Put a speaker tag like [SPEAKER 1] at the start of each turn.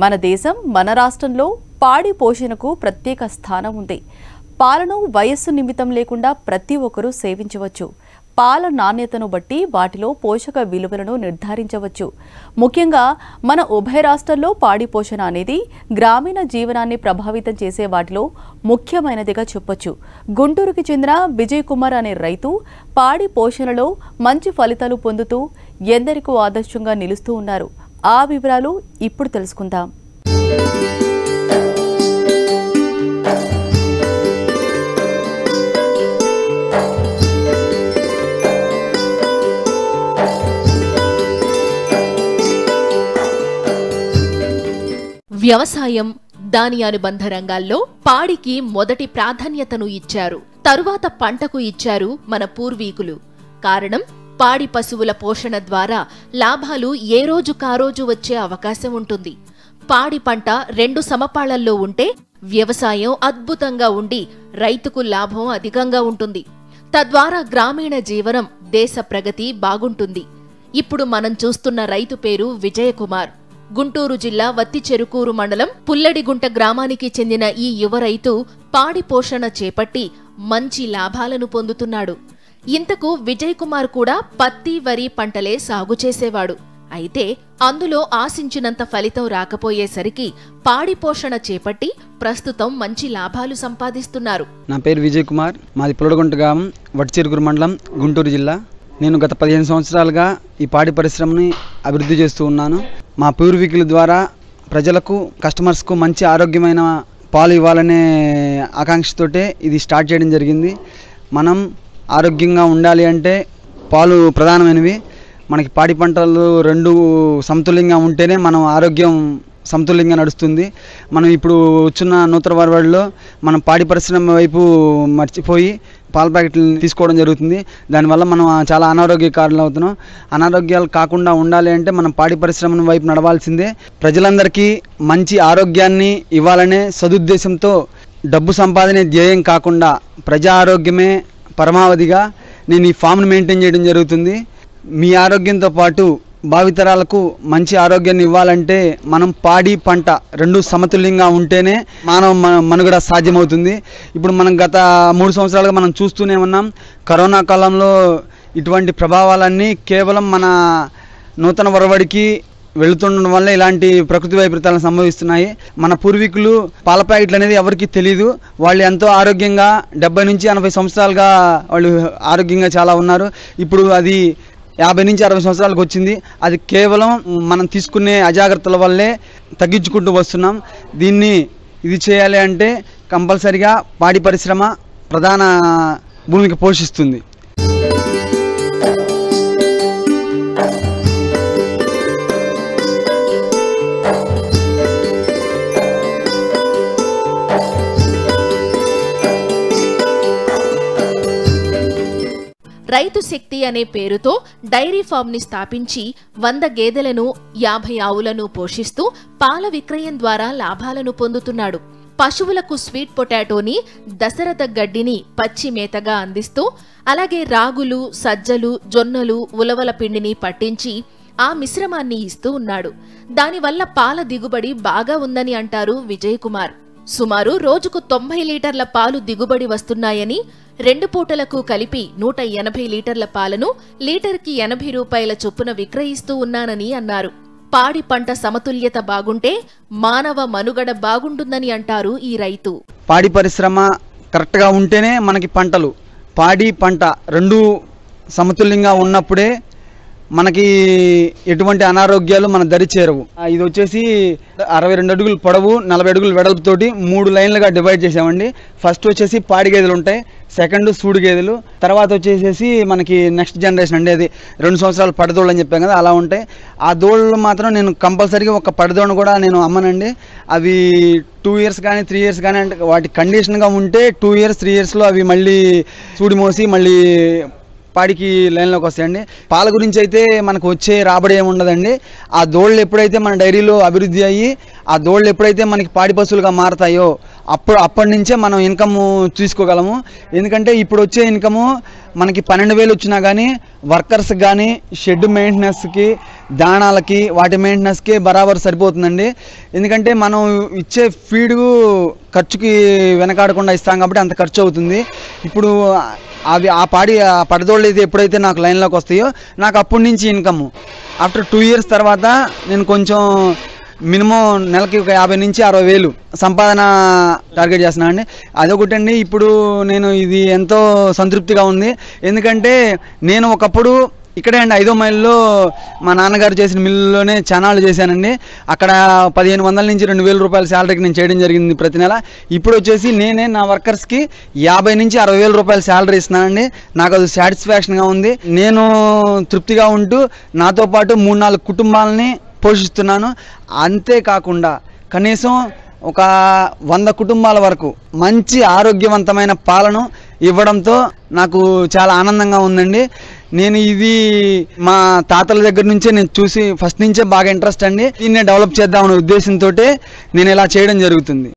[SPEAKER 1] మన దేశం మన రాష్ట్రంలో పాడి పోషణకు ప్రత్యేక స్థానం ఉంది. పాలను వయస్సు నిమిత్తం లేకుండా ప్రతి ఒక్కరూ సేవించవచ్చు. పాల నాణ్యతను బట్టి వాటిలో పోషక విలువలను నిర్ధారించవచ్చు. ముఖ్యంగా మన ఉభయ రాష్ట్రాల్లో పాడి పోషణ అనేది గ్రామీణ జీవనాన్ని ప్రభావితం చేసే వాటిలో ముఖ్యమైనదిగా చెప్పొచ్చు. గుంటూరుకి చెందిన విజయ్ కుమార్ అనే రైతు పాడి పోషణలో మంచి ఫలితాలు పొందుతూ ఎందరికో ఆదర్శంగా నిలుస్తూ ఉన్నారు. ఆ వివరాలు ఇప్పుడు తెలుసుకుందాం.
[SPEAKER 2] వ్యవసాయం, దాని అనుబంధ రంగాల్లో పాడికి మొదటి ప్రాధాన్యతను ఇచ్చారు. తరువాత పంటకు ఇచ్చారు మన పూర్వీకులు. కారణం, పాడి పశువుల పోషణ ద్వారా లాభాలు ఏ రోజుకారోజు వచ్చే అవకాశం ఉంటుంది. పాడి పంట 2 సమపాళ్లల్లో ఉంటే వ్యవసాయం అద్భుతంగా ఉండి రైతుకు లాభం అధికంగా ఉంటుంది. తద్వారా గ్రామీణ జీవనం, దేశ ప్రగతి బాగుంటుంది. ఇప్పుడు మనం చూస్తున్న రైతు పేరు విజయ్ కుమార్. గుంటూరు జిల్లా వత్తిచెరుకూరు మండలం పుల్లడిగుంట గ్రామానికి చెందిన ఈ యువ రైతు పాడి పోషణ చేపట్టి మంచి లాభాలను పొందుతున్నాడు. ఇంతకు విజయ్ కుమార్ కూడా పత్తి, వరి పంటలే సాగు చేసేవాడు. అయితే అందులో ఆశించినంత ఫలితం రాకపోయేసరికి పాడి పోషణ చేపట్టి ప్రస్తుతం మంచి లాభాలు సంపాదిస్తున్నారు.
[SPEAKER 3] నా పేరు విజయ్ కుమార్, మాది పుల్లడిగుంట గ్రామం, వట్టిచెరుకూరు మండలం, గుంటూరు జిల్లా. నేను గత 15 సంవత్సరాలుగా ఈ పాడి పరిశ్రమని అభివృద్ధి చేస్తూ ఉన్నాను. మా పూర్వీకుల ద్వారా ప్రజలకు, కస్టమర్స్కు మంచి ఆరోగ్యమైన పాలు ఇవ్వాలనే ఆకాంక్షతోటే ఇది స్టార్ట్ చేయడం జరిగింది. మనం ఆరోగ్యంగా ఉండాలి అంటే పాలు ప్రధానమైనవి. మనకి పాడి పంటలు 2 సమతుల్యంగా ఉంటేనే మనం ఆరోగ్యం సమతుల్యంగా నడుస్తుంది. మనం ఇప్పుడు వచ్చిన నూతన వరవడిలో మనం పాడి పరిశ్రమ వైపు మర్చిపోయి పాల ప్యాకెట్లు తీసుకోవడం జరుగుతుంది. దానివల్ల మనం చాలా అనారోగ్యకారులు అవుతున్నాం. అనారోగ్యాలు కాకుండా ఉండాలి అంటే మనం పాడి పరిశ్రమ వైపు నడవాల్సిందే. ప్రజలందరికీ మంచి ఆరోగ్యాన్ని ఇవ్వాలనే సదుద్దేశంతో డబ్బు సంపాదనే ధ్యేయం కాకుండా ప్రజా ఆరోగ్యమే పరమావధిగా నేను ఈ ఫామ్ను మెయింటైన్ చేయడం జరుగుతుంది. మీ ఆరోగ్యంతో పాటు భావితరాలకు మంచి ఆరోగ్యాన్ని ఇవ్వాలంటే మనం పాడి పంట 2 సమతుల్యంగా ఉంటేనే మానవ మనుగడ సాధ్యమవుతుంది. ఇప్పుడు మనం గత 3 సంవత్సరాలుగా మనం చూస్తూనే ఉన్నాం. కరోనా కాలంలో ఇటువంటి ప్రభావాలన్నీ కేవలం మన నూతన వరవడికి వెళుతుండడం వల్ల ఇలాంటి ప్రకృతి వైపరీత్యాలను సంభవిస్తున్నాయి. మన పూర్వీకులు పాల ప్యాకెట్లు అనేది ఎవరికి తెలియదు. వాళ్ళు ఎంతో ఆరోగ్యంగా 70 నుంచి 80 సంవత్సరాలుగా వాళ్ళు ఆరోగ్యంగా చాలా ఉన్నారు. ఇప్పుడు అది 50 నుంచి 60 సంవత్సరాలకు వచ్చింది. అది కేవలం మనం తీసుకునే అజాగ్రత్తల వల్లే తగ్గించుకుంటూ వస్తున్నాం. దీన్ని ఇది చేయాలి అంటే కంపల్సరిగా పాడి పరిశ్రమ ప్రధాన భూమిక పోషిస్తుంది.
[SPEAKER 2] రైతు శక్తి అనే పేరుతో డైరీ ఫామ్ ని స్థాపించి 100 గేదెలను, 50 ఆవులను పోషిస్తూ పాల విక్రయం ద్వారా లాభాలను పొందుతున్నాడు. పశువులకు స్వీట్ పొటాటోని, దశరథ గడ్డిని పచ్చి మేతగా అందిస్తూ, అలాగే రాగులు, సజ్జలు, జొన్నలు, ఉలవల పిండిని పట్టించి ఆ మిశ్రమాన్ని ఇస్తూ ఉన్నాడు. దానివల్ల పాల దిగుబడి బాగా ఉందని అంటారు విజయ్ కుమార్. సుమారు రోజుకు 90 లీటర్ల పాలు దిగుబడి వస్తున్నాయని, 2 పూటలకు కలిపి 180 లీటర్ల పాలను లీటర్కి 80 రూపాయల చొప్పున విక్రయిస్తూ ఉన్నానని అన్నారు. పాడి పంట సమతుల్యత బాగుంటే మానవ మనుగడ బాగుంటుందని అంటారు ఈ రైతు.
[SPEAKER 3] పాడి పరిశ్రమ కరెక్ట్గా ఉంటేనే మనకి పంటలు, పాడి పంట 2 సమతుల్యంగా ఉన్నప్పుడే మనకి ఎటువంటి అనారోగ్యాలు మన దరి చేరవు. ఇది వచ్చేసి 62 అడుగులు పొడవు, 40 అడుగులు వెడల్పుతోటి 3 లైన్లుగా డివైడ్ చేసామండి. ఫస్ట్ వచ్చేసి పాడి గేదెలు ఉంటాయి, సెకండ్ సూడి గేదెలు, తర్వాత వచ్చేసేసి మనకి నెక్స్ట్ జనరేషన్ అండి, అది 2 సంవత్సరాలు పడదోళ్ళు అని చెప్పాం కదా, అలా ఉంటాయి. ఆ దోళ్ళు మాత్రం నేను కంపల్సరీగా ఒక పడదోళ్ళను కూడా నేను అమ్మనండి. అవి 2 ఇయర్స్ కానీ 3 ఇయర్స్ కానీ అంటే వాటి కండిషన్గా ఉంటే 2 ఇయర్స్ 3 ఇయర్స్లో అవి మళ్ళీ సూడి మోసి మళ్ళీ పాడికి లైన్లోకి వస్తాయండి. పాల గురించి అయితే మనకు వచ్చే రాబడి ఏమి ఉండదండి. ఆ దోళ్ళు ఎప్పుడైతే మన డైరీలో అభివృద్ధి అయ్యి ఆ దోళ్ళు ఎప్పుడైతే మనకి పాడి పశువులుగా మారతాయో అప్పటి నుంచే మనం ఇన్కమ్ తీసుకోగలము. ఎందుకంటే ఇప్పుడు వచ్చే ఇన్కము మనకి 12,000 వచ్చినా కానీ వర్కర్స్కి కానీ షెడ్ మెయింటెనెన్స్కి దాణాలకి వాటి మెయింటెనెన్స్కి బరాబర్ సరిపోతుందండి. ఎందుకంటే మనం ఇచ్చే ఫీడ్ ఖర్చుకి వెనకాడకుండా ఇస్తాం కాబట్టి అంత ఖర్చు అవుతుంది. ఇప్పుడు అవి ఆ పడదోళ్ళు అయితే ఎప్పుడైతే నాకు లైన్లోకి వస్తాయో నాకు అప్పటి నుంచి ఇన్కమ్ ఆఫ్టర్ 2 years తర్వాత నేను కొంచెం మినిమం నెలకి ఒక 50,000 నుంచి 60,000 సంపాదన టార్గెట్ చేస్తున్నాను అండి. అదొకటండి. ఇప్పుడు నేను ఇది ఎంతో సంతృప్తిగా ఉంది. ఎందుకంటే నేను ఒకప్పుడు ఇక్కడే అండి 5వ మైల్లో మా నాన్నగారు చేసిన మిల్లులోనే చానాళ్ళు చేశానండి. అక్కడ 1,500 నుంచి 2,000 రూపాయల శాలరీకి నేను చేయడం జరిగింది ప్రతి నెల. ఇప్పుడు వచ్చేసి నేనే నా వర్కర్స్కి 50,000 నుంచి 60,000 రూపాయల శాలరీ ఇస్తున్నానండి. నాకు అది సాటిస్ఫాక్షన్గా ఉంది. నేను తృప్తిగా ఉంటూ నాతో పాటు 3-4 కుటుంబాలని పోషిస్తున్నాను. అంతేకాకుండా కనీసం ఒక 100 కుటుంబాల వరకు మంచి ఆరోగ్యవంతమైన పాలను ఇవ్వడంతో నాకు చాలా ఆనందంగా ఉందండి. నేను ఇది మా తాతల దగ్గర నుంచే నేను చూసి ఫస్ట్ నుంచే బాగా ఇంట్రెస్ట్ అండి. దీన్నే డెవలప్ చేద్దామనే ఉద్దేశంతో నేను ఇలా చేయడం జరుగుతుంది.